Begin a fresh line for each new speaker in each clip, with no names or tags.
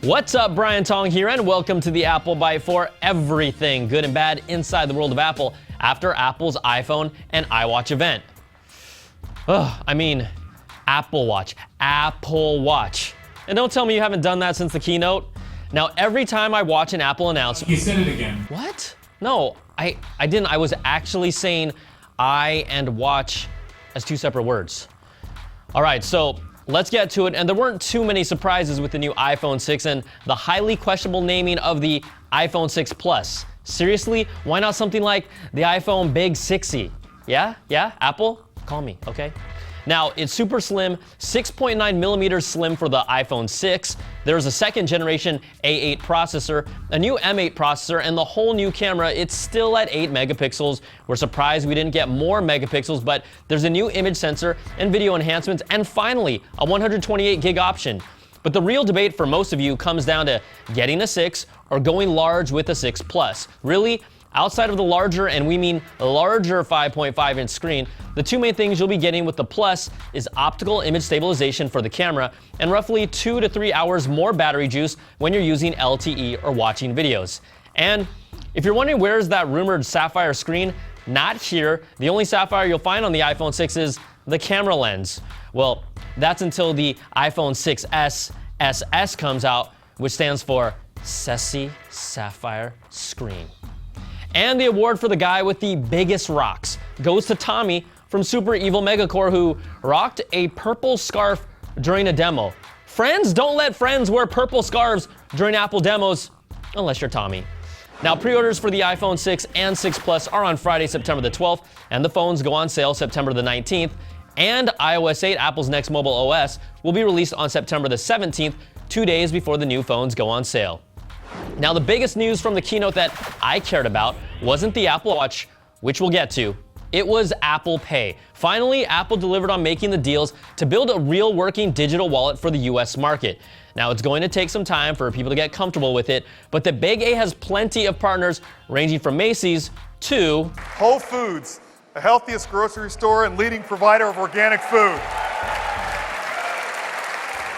What's up, Brian Tong here, and welcome to the Apple Byte for everything good and bad inside the world of Apple after Apple's iPhone and iWatch event. Apple Watch. And don't tell me you haven't done that since the keynote. Now, every time I watch an Apple announcement...
You said it again.
What? No, I didn't. I was actually saying I and watch as two separate words. All right, so let's get to it. And there weren't too many surprises with the new iPhone 6 and the highly questionable naming of the iPhone 6 Plus. Seriously, why not something like the iPhone Big 6y? Yeah, Apple? Call me, okay? Now, it's super slim, 6.9 millimeters slim for the iPhone 6. There's a second generation A8 processor, a new M8 processor, and the whole new camera. It's still at 8 megapixels. We're surprised we didn't get more megapixels, but there's a new image sensor and video enhancements, and finally, a 128 gig option. But the real debate for most of you comes down to getting a 6 or going large with a 6 Plus. Really? Outside of the larger, and we mean larger 5.5 inch screen, the two main things you'll be getting with the Plus is optical image stabilization for the camera and roughly 2 to 3 hours more battery juice when you're using LTE or watching videos. And if you're wondering where's that rumored sapphire screen, not here. The only sapphire you'll find on the iPhone 6 is the camera lens. Well, that's until the iPhone 6s SS comes out, which stands for Sassy Sapphire Screen. And the award for the guy with the biggest rocks goes to Tommy from Super Evil Megacore, who rocked a purple scarf during a demo. Friends, don't let friends wear purple scarves during Apple demos, unless you're Tommy. Now, pre-orders for the iPhone 6 and 6 Plus are on Friday, September the 12th, and the phones go on sale September the 19th. And iOS 8, Apple's next mobile OS, will be released on September the 17th, 2 days before the new phones go on sale. Now, the biggest news from the keynote that I cared about wasn't the Apple Watch, which we'll get to. It was Apple Pay. Finally, Apple delivered on making the deals to build a real working digital wallet for the US market. Now, it's going to take some time for people to get comfortable with it, but the Big A has plenty of partners ranging from Macy's to
Whole Foods, the healthiest grocery store and leading provider of organic food.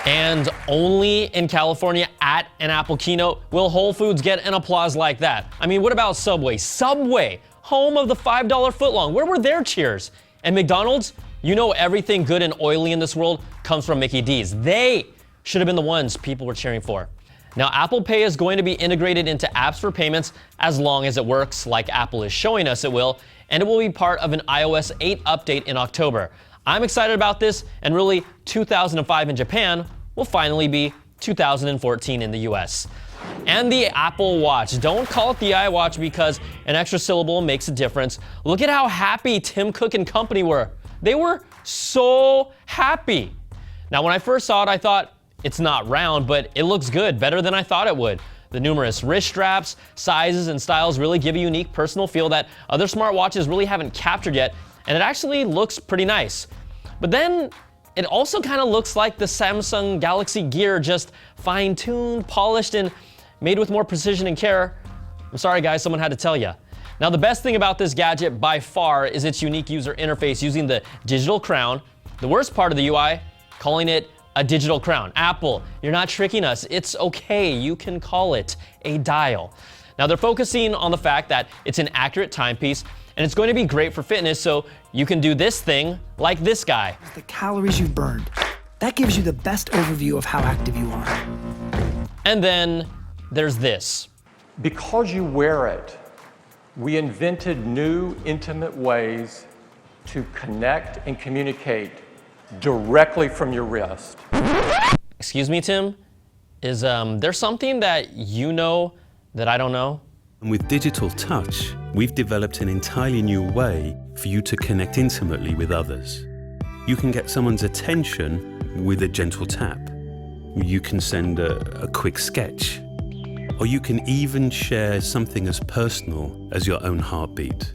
And only in California at an Apple keynote will Whole Foods get an applause like that. I mean, what about Subway? Subway, home of the $5 footlong. Where were their cheers? And McDonald's? You know everything good and oily in this world comes from Mickey D's. They should have been the ones people were cheering for. Now, Apple Pay is going to be integrated into apps for payments as long as it works, like Apple is showing us it will, and it will be part of an iOS 8 update in October. I'm excited about this, and really, 2005 in Japan will finally be 2014 in the US. And the Apple Watch. Don't call it the iWatch because an extra syllable makes a difference. Look at how happy Tim Cook and company were. They were so happy. Now, when I first saw it, I thought, it's not round, but it looks good, better than I thought it would. The numerous wrist straps, sizes, and styles really give a unique personal feel that other smartwatches really haven't captured yet, and it actually looks pretty nice. But then, it also kind of looks like the Samsung Galaxy Gear, just fine-tuned, polished, and made with more precision and care. I'm sorry guys, someone had to tell you. Now, the best thing about this gadget by far is its unique user interface using the digital crown. The worst part of the UI, calling it a digital crown. Apple, you're not tricking us. It's okay, you can call it a dial. Now, they're focusing on the fact that it's an accurate timepiece, and it's going to be great for fitness, so you can do this thing like this guy.
The calories you've burned. That gives you the best overview of how active you are.
And then there's this.
Because you wear it, we invented new, intimate ways to connect and communicate directly from your wrist.
Excuse me, Tim? Is there something that you know that I don't know?
And with digital touch, we've developed an entirely new way for you to connect intimately with others. You can get someone's attention with a gentle tap. You can send a quick sketch. Or you can even share something as personal as your own heartbeat.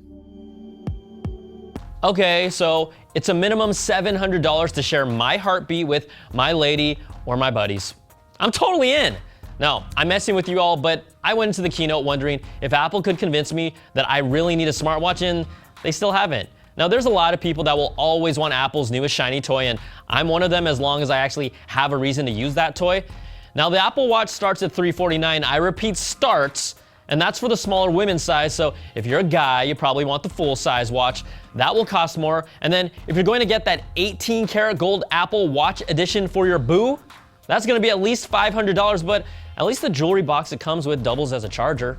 Okay, so it's a minimum $700 to share my heartbeat with my lady or my buddies. I'm totally in. No, I'm messing with you all, but I went into the keynote wondering if Apple could convince me that I really need a smartwatch, and they still haven't. Now, there's a lot of people that will always want Apple's newest shiny toy, and I'm one of them as long as I actually have a reason to use that toy. Now, the Apple Watch starts at $349. I repeat, starts, and that's for the smaller women's size. So if you're a guy, you probably want the full size watch. That will cost more. And then if you're going to get that 18 karat gold Apple Watch edition for your boo, that's going to be at least $500, but at least the jewelry box it comes with doubles as a charger.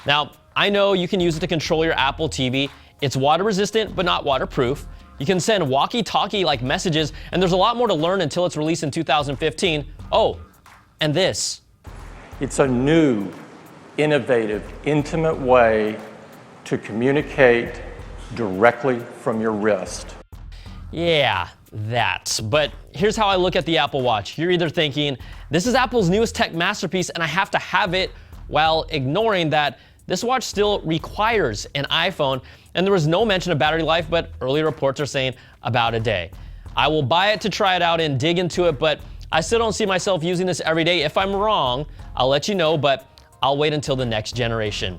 Now, I know you can use it to control your Apple TV. It's water resistant, but not waterproof. You can send walkie-talkie like messages, and there's a lot more to learn until it's released in 2015. Oh, and this.
It's a new, innovative, intimate way to communicate directly from your wrist.
Yeah, that. But here's how I look at the Apple Watch. You're either thinking, this is Apple's newest tech masterpiece and I have to have it, while ignoring that this watch still requires an iPhone, and there was no mention of battery life, but early reports are saying about a day. I will buy it to try it out and dig into it, but I still don't see myself using this every day. If I'm wrong, I'll let you know, but I'll wait until the next generation.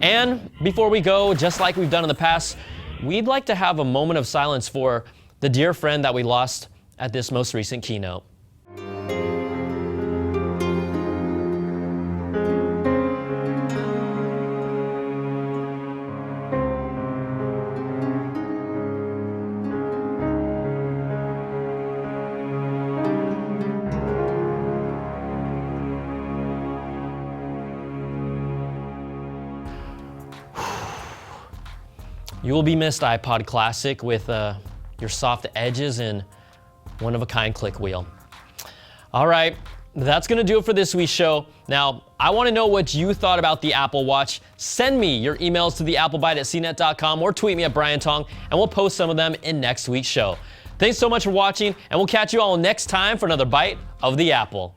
And before we go, just like we've done in the past, we'd like to have a moment of silence for the dear friend that we lost at this most recent keynote. You will be missed, iPod Classic, with your soft edges and one-of-a-kind click wheel. All right, that's gonna do it for this week's show. Now, I wanna know what you thought about the Apple Watch. Send me your emails to theapplebyte@cnet.com or tweet me at Brian Tong, and we'll post some of them in next week's show. Thanks so much for watching, and we'll catch you all next time for another Bite of the Apple.